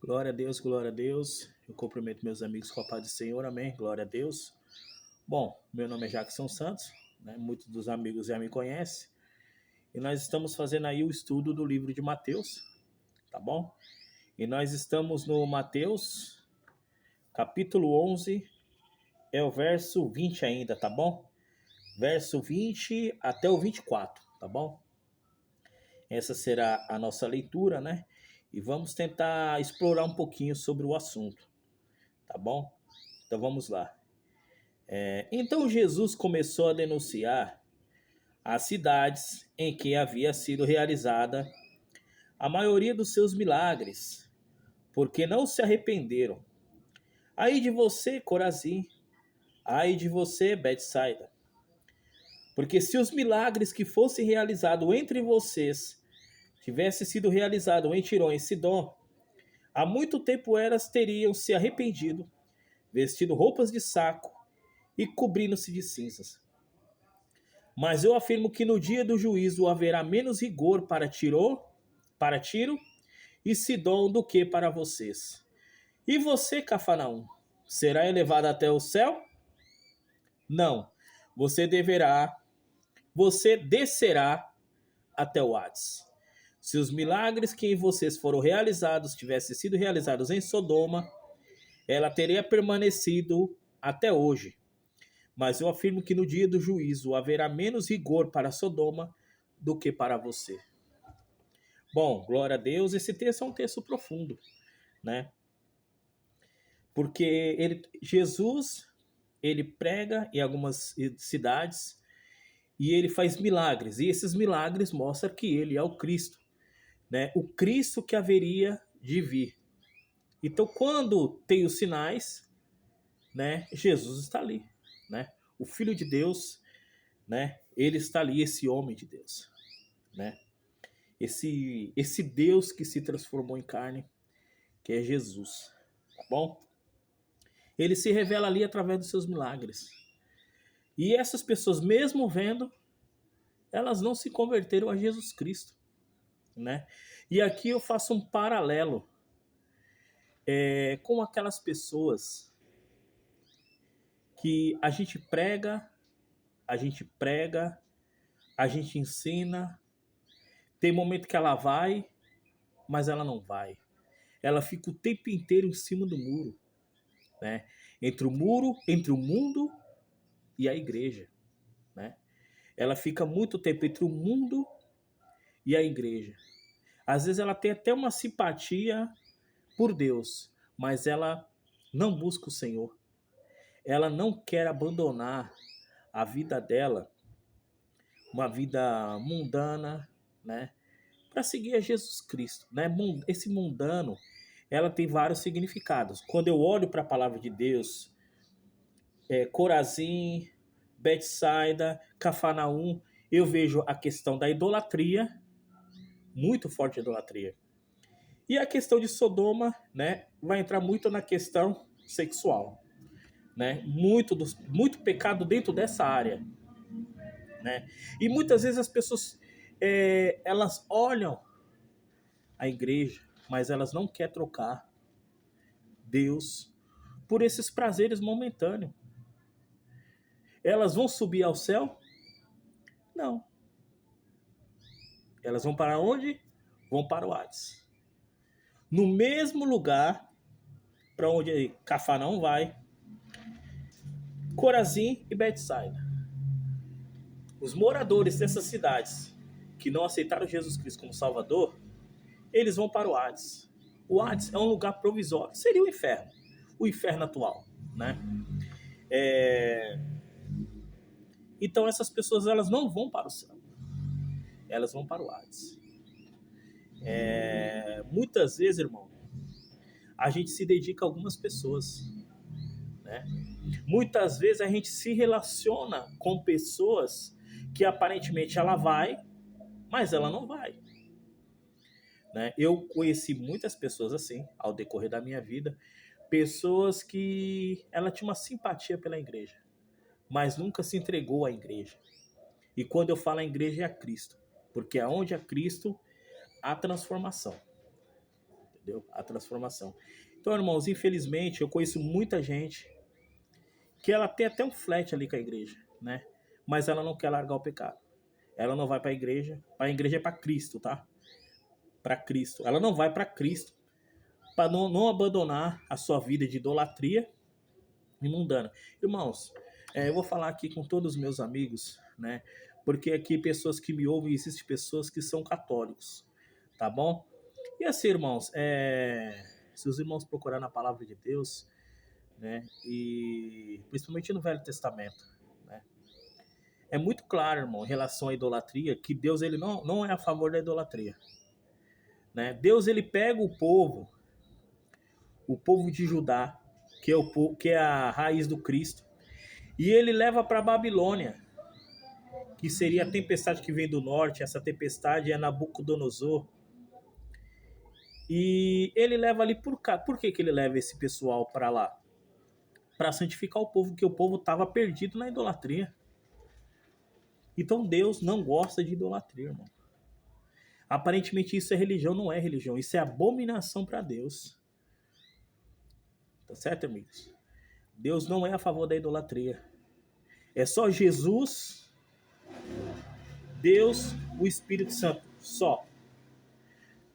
Glória a Deus, glória a Deus. Eu cumprimento meus amigos com a paz do Senhor, amém. Glória a Deus. Bom, meu nome é Jackson Santos, né? Muitos dos amigos já me conhecem. E nós estamos fazendo aí o estudo do livro de Mateus, tá bom? E nós estamos no Mateus, capítulo 11, é o verso 20 ainda, tá bom? Verso 20 até o 24, tá bom? Essa será a nossa leitura, né? E vamos tentar explorar um pouquinho sobre o assunto, tá bom? Então vamos lá. Então Jesus começou a denunciar as cidades em que havia sido realizada a maioria dos seus milagres, porque não se arrependeram. Ai de você, Corazim, ai de você, Betsaida, porque se os milagres que fossem realizados entre vocês tivessem sido realizados em Tiró e Sidom, há muito tempo elas teriam se arrependido, vestido roupas de saco e cobrindo-se de cinzas. Mas eu afirmo que no dia do juízo haverá menos rigor para Tiro e Sidom do que para vocês. E você, Cafarnaum, será elevado até o céu? Não, você deverá, você descerá até o Hades. Se os milagres que em vocês foram realizados tivessem sido realizados em Sodoma, ela teria permanecido até hoje. Mas eu afirmo que no dia do juízo haverá menos rigor para Sodoma do que para você. Bom, glória a Deus, esse texto é um texto profundo, né? Porque Jesus, ele prega em algumas cidades e ele faz milagres. E esses milagres mostram que ele é o Cristo, né? O Cristo que haveria de vir. Então, quando tem os sinais, né? Jesus está ali, né? O Filho de Deus, né? Ele está ali, esse homem de Deus, né? Esse Deus que se transformou em carne, que é Jesus, tá bom? Ele se revela ali através dos seus milagres. E essas pessoas, mesmo vendo, elas não se converteram a Jesus Cristo, né? E aqui eu faço um paralelo com aquelas pessoas que a gente prega, a gente ensina, tem momento que ela vai, mas ela não vai. Ela fica o tempo inteiro em cima do muro, né? Entre o mundo e a igreja, né? Ela fica muito tempo entre o mundo e a igreja. Às vezes ela tem até uma simpatia por Deus, mas ela não busca o Senhor. Ela não quer abandonar a vida dela, uma vida mundana, né? Para seguir a Jesus Cristo, né? Esse mundano, ela tem vários significados. Quando eu olho para a palavra de Deus, Corazim, Betsaida, Cafarnaum, eu vejo a questão da idolatria, muito forte a idolatria. E a questão de Sodoma, né, vai entrar muito na questão sexual, né? Muito pecado dentro dessa área, né? E muitas vezes as pessoas elas olham a igreja, mas elas não querem trocar Deus por esses prazeres momentâneos. Elas vão subir ao céu? Não. Elas vão para onde? Vão para o Hades. No mesmo lugar para onde Cafarnaum vai, Corazim e Betsaida. Os moradores dessas cidades que não aceitaram Jesus Cristo como Salvador, eles vão para o Hades. O Hades é um lugar provisório, seria o inferno atual, né? Então essas pessoas elas não vão para o céu, elas vão para o Hades. Muitas vezes, irmão, a gente se dedica a algumas pessoas, né? Muitas vezes a gente se relaciona com pessoas que aparentemente ela vai, mas ela não vai, né? Eu conheci muitas pessoas assim ao decorrer da minha vida, pessoas que ela tinha uma simpatia pela igreja, mas nunca se entregou à igreja. E quando eu falo a igreja é a Cristo, porque aonde há Cristo há transformação, entendeu? A transformação. Então, irmãos, infelizmente, eu conheço muita gente que ela tem até um flat ali com a igreja, né? Mas ela não quer largar o pecado. Ela não vai para a igreja. A igreja é para Cristo, tá? Para Cristo. Ela não vai para Cristo para não abandonar a sua vida de idolatria e mundana. Irmãos, eu vou falar aqui com todos os meus amigos, né? Porque aqui pessoas que me ouvem, existem pessoas que são católicos, tá bom? E assim, irmãos, se os irmãos procurarem na palavra de Deus, né? E principalmente no Velho Testamento, né? É muito claro, irmão, em relação à idolatria, que Deus ele não é a favor da idolatria, né? Deus ele pega o povo de Judá, que é a raiz do Cristo, e ele leva para a Babilônia, que seria a tempestade que vem do norte. Essa tempestade é Nabucodonosor. E ele leva ali por cá. Por que ele leva esse pessoal para lá? Para santificar o povo, que o povo estava perdido na idolatria. Então Deus não gosta de idolatria, irmão. Aparentemente isso é religião, não é religião. Isso é abominação para Deus. Tá certo, amigos? Deus não é a favor da idolatria. É só Jesus, Deus, o Espírito Santo. Só.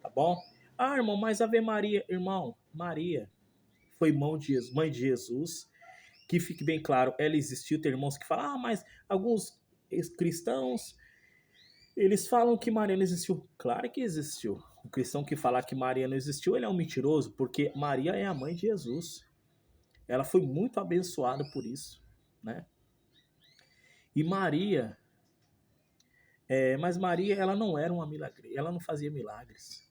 Tá bom? Ah, irmão, mas Ave Maria, irmão, Maria foi mãe de Jesus, que fique bem claro, ela existiu. Tem irmãos que falam, mas alguns cristãos, eles falam que Maria não existiu. Claro que existiu. O cristão que falar que Maria não existiu, ele é um mentiroso, porque Maria é a mãe de Jesus. Ela foi muito abençoada por isso, né? E Maria, mas Maria, ela não era uma milagre, ela não fazia milagres.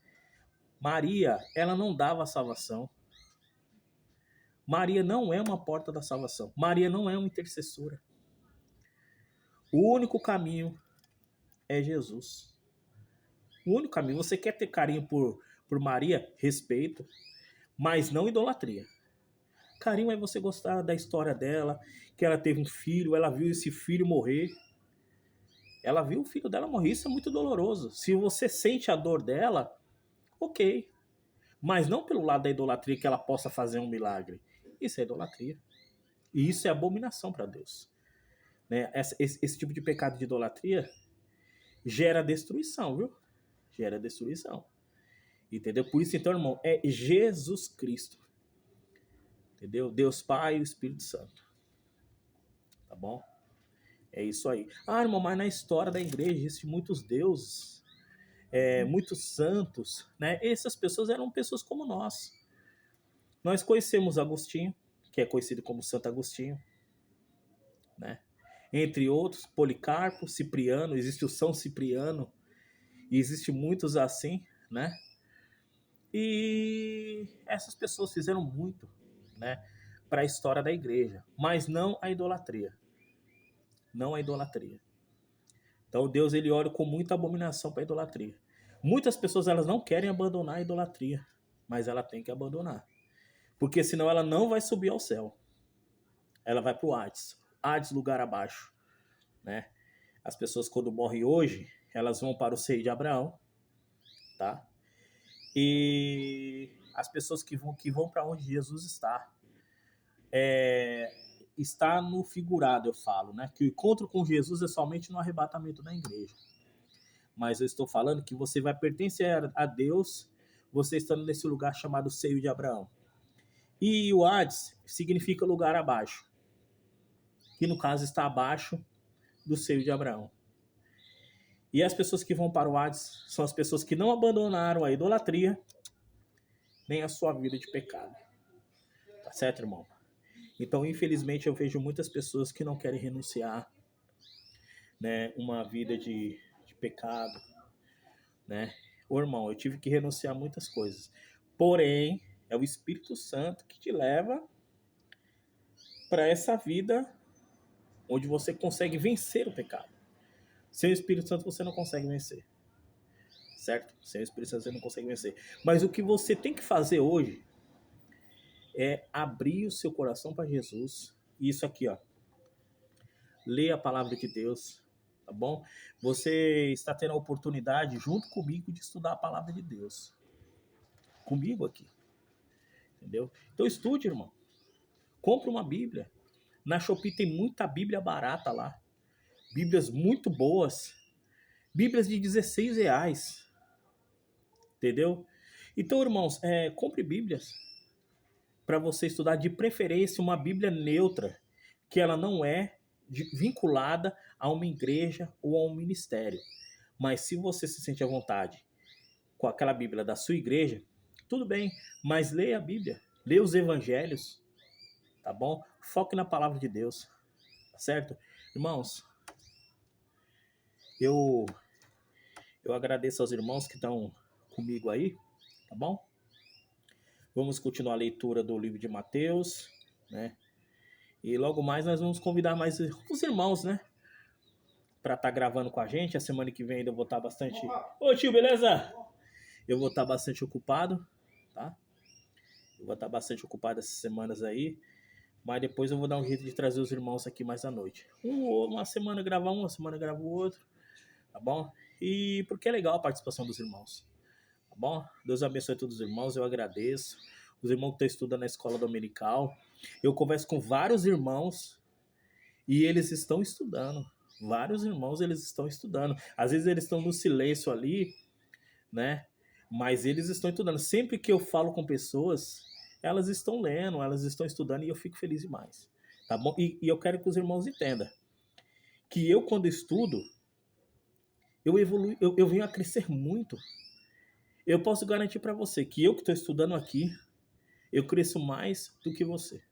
Maria, ela não dava salvação. Maria não é uma porta da salvação. Maria não é uma intercessora. O único caminho é Jesus. O único caminho. Você quer ter carinho por Maria? Respeito, mas não idolatria. Carinho é você gostar da história dela, que ela teve um filho, ela viu esse filho morrer. Ela viu o filho dela morrer. Isso é muito doloroso. Se você sente a dor dela, ok. Mas não pelo lado da idolatria, que ela possa fazer um milagre. Isso é idolatria. E isso é abominação para Deus. Né? Esse tipo de pecado de idolatria gera destruição, viu? Gera destruição. Entendeu? Por isso, então, irmão, é Jesus Cristo. Entendeu? Deus Pai e o Espírito Santo. Tá bom? É isso aí. Ah, irmão, mas na história da igreja existem muitos deuses, muitos santos, né? Essas pessoas eram pessoas como nós. Nós conhecemos Agostinho, que é conhecido como Santo Agostinho, né? Entre outros, Policarpo, Cipriano, existe o São Cipriano, e existe muitos assim, né? E essas pessoas fizeram muito, né, para a história da igreja, mas não a idolatria. Não a idolatria. Então Deus ele olha com muita abominação para a idolatria. Muitas pessoas elas não querem abandonar a idolatria, mas ela tem que abandonar. Porque senão ela não vai subir ao céu. Ela vai para o Hades. Hades, lugar abaixo, né? As pessoas quando morrem hoje, elas vão para o seio de Abraão, tá? E as pessoas que vão para onde Jesus está, está no figurado, eu falo, né? Que o encontro com Jesus é somente no arrebatamento da igreja. Mas eu estou falando que você vai pertencer a Deus, você estando nesse lugar chamado seio de Abraão. E o Hades significa lugar abaixo, que no caso está abaixo do seio de Abraão. E as pessoas que vão para o Hades são as pessoas que não abandonaram a idolatria, nem a sua vida de pecado. Tá certo, irmão? Então, infelizmente, eu vejo muitas pessoas que não querem renunciar, né, uma vida de pecado, né? Ô, irmão, eu tive que renunciar a muitas coisas. Porém, é o Espírito Santo que te leva para essa vida onde você consegue vencer o pecado. Sem o Espírito Santo você não consegue vencer. Certo? Sem o Espírito Santo você não consegue vencer. Mas o que você tem que fazer hoje é abrir o seu coração para Jesus. Isso aqui, ó. Ler a palavra de Deus, tá bom? Você está tendo a oportunidade, junto comigo, de estudar a palavra de Deus. comigo aqui, entendeu? Então estude, irmão. Compre uma Bíblia. Na Shopee tem muita Bíblia barata lá. Bíblias muito boas. Bíblias de R$ 16. Entendeu? Então, irmãos, compre Bíblias para você estudar, de preferência uma Bíblia neutra, que ela não é vinculada a uma igreja ou a um ministério. Mas se você se sente à vontade com aquela Bíblia da sua igreja, tudo bem, mas leia a Bíblia, leia os evangelhos, tá bom? Foque na palavra de Deus, tá certo? Irmãos, eu agradeço aos irmãos que estão comigo aí, tá bom? Vamos continuar a leitura do livro de Mateus, né? E logo mais nós vamos convidar mais os irmãos, né? Para estar gravando com a gente. A semana que vem ainda eu vou estar bastante... Ô tio, beleza? Eu vou estar bastante ocupado, tá? Eu vou estar bastante ocupado essas semanas aí. Mas depois eu vou dar um jeito de trazer os irmãos aqui mais à noite. Uma semana grava um, uma semana grava o outro, tá bom? E porque é legal a participação dos irmãos, tá bom? Deus abençoe todos os irmãos, eu agradeço. Os irmãos que estão estudando na escola dominical. Eu converso com vários irmãos e eles estão estudando. Vários irmãos, eles estão estudando. Às vezes eles estão no silêncio ali, né? Mas eles estão estudando. Sempre que eu falo com pessoas, elas estão lendo, elas estão estudando e eu fico feliz demais, tá bom? E eu quero que os irmãos entendam que eu, quando estudo, eu evoluo, eu venho a crescer muito. Eu posso garantir para você que eu que estou estudando aqui, eu cresço mais do que você,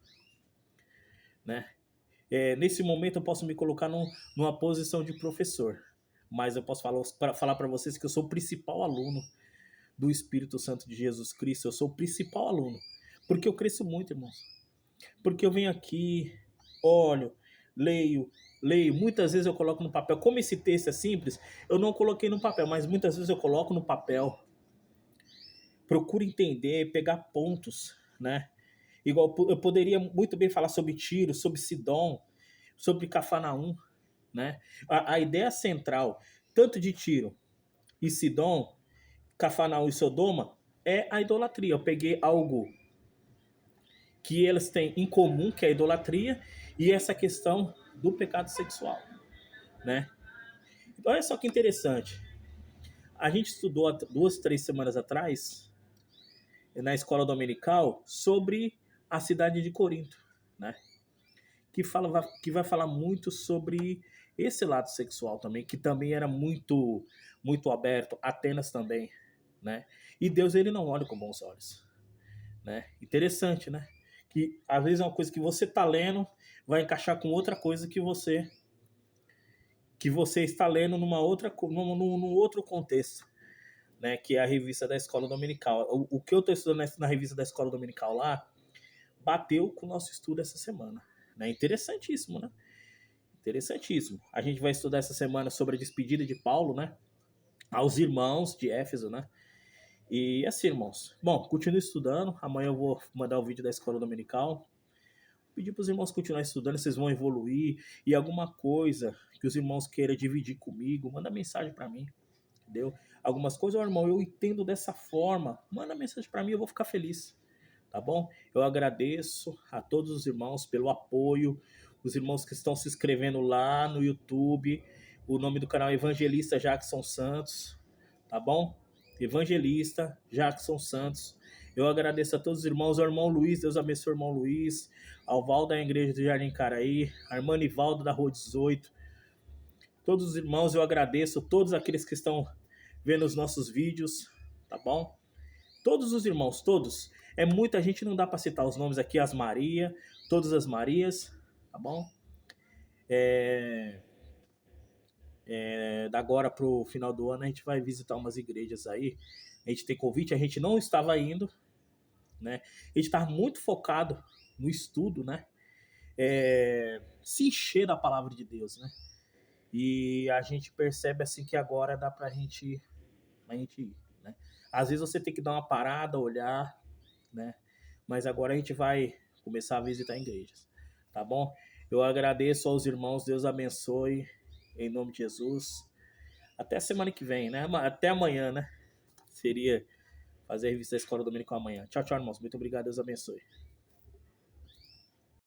né? Nesse momento eu posso me colocar numa posição de professor, mas eu posso falar para vocês que eu sou o principal aluno do Espírito Santo de Jesus Cristo. Eu sou o principal aluno, porque eu cresço muito, irmãos. Porque eu venho aqui, olho, leio, muitas vezes eu coloco no papel. Como esse texto é simples, eu não coloquei no papel, mas muitas vezes eu coloco no papel. Procuro entender, pegar pontos, né? Igual eu poderia muito bem falar sobre Tiro, sobre Sidom, sobre Cafarnaum, né? A ideia central, tanto de Tiro e Sidom, Cafarnaum e Sodoma, é a idolatria. Eu peguei algo que eles têm em comum, que é a idolatria, e essa questão do pecado sexual, né? Olha só que interessante. A gente estudou há 2, 3 semanas atrás, na escola dominical, sobre a cidade de Corinto, né? Que vai falar muito sobre esse lado sexual também, que também era muito, muito aberto. Atenas também, né? E Deus, ele não olha com bons olhos, né? Interessante, né? Que às vezes é uma coisa que você tá lendo vai encaixar com outra coisa que você está lendo num outro contexto, né? Que é a revista da escola dominical. O que eu estou estudando na revista da escola dominical lá bateu com o nosso estudo essa semana, né? Interessantíssimo, né? Interessantíssimo. A gente vai estudar essa semana sobre a despedida de Paulo, né? Aos irmãos de Éfeso, né? E assim, irmãos. Bom, continue estudando. Amanhã eu vou mandar o vídeo da escola dominical. Pedir para os irmãos continuar estudando, vocês vão evoluir. E alguma coisa que os irmãos queiram dividir comigo, manda mensagem para mim, entendeu? Algumas coisas, irmão, eu entendo dessa forma. Manda mensagem para mim, eu vou ficar feliz, tá bom? Eu agradeço a todos os irmãos pelo apoio, os irmãos que estão se inscrevendo lá no YouTube. O nome do canal é Evangelista Jackson Santos, tá bom? Evangelista Jackson Santos. Eu agradeço a todos os irmãos, ao irmão Luiz, Deus abençoe o irmão Luiz, ao Val da Igreja do Jardim Caraí, a irmã Nivaldo da Rua 18. Todos os irmãos, eu agradeço, todos aqueles que estão vendo os nossos vídeos, tá bom? Todos os irmãos, todos. É muita gente, não dá para citar os nomes aqui, as Maria, todas as Marias, tá bom? Da agora pro final do ano a gente vai visitar umas igrejas aí. A gente tem convite, a gente não estava indo, né? A gente estava muito focado no estudo, né? Se encher da palavra de Deus, né? E a gente percebe assim que agora dá pra gente ir, né? Às vezes você tem que dar uma parada, olhar, né? Mas agora a gente vai começar a visitar igrejas, tá bom? Eu agradeço aos irmãos, Deus abençoe, em nome de Jesus. Até semana que vem, né? Até amanhã, né? Seria fazer a revista da Escola Dominical amanhã. Tchau, tchau, irmãos. Muito obrigado. Deus abençoe.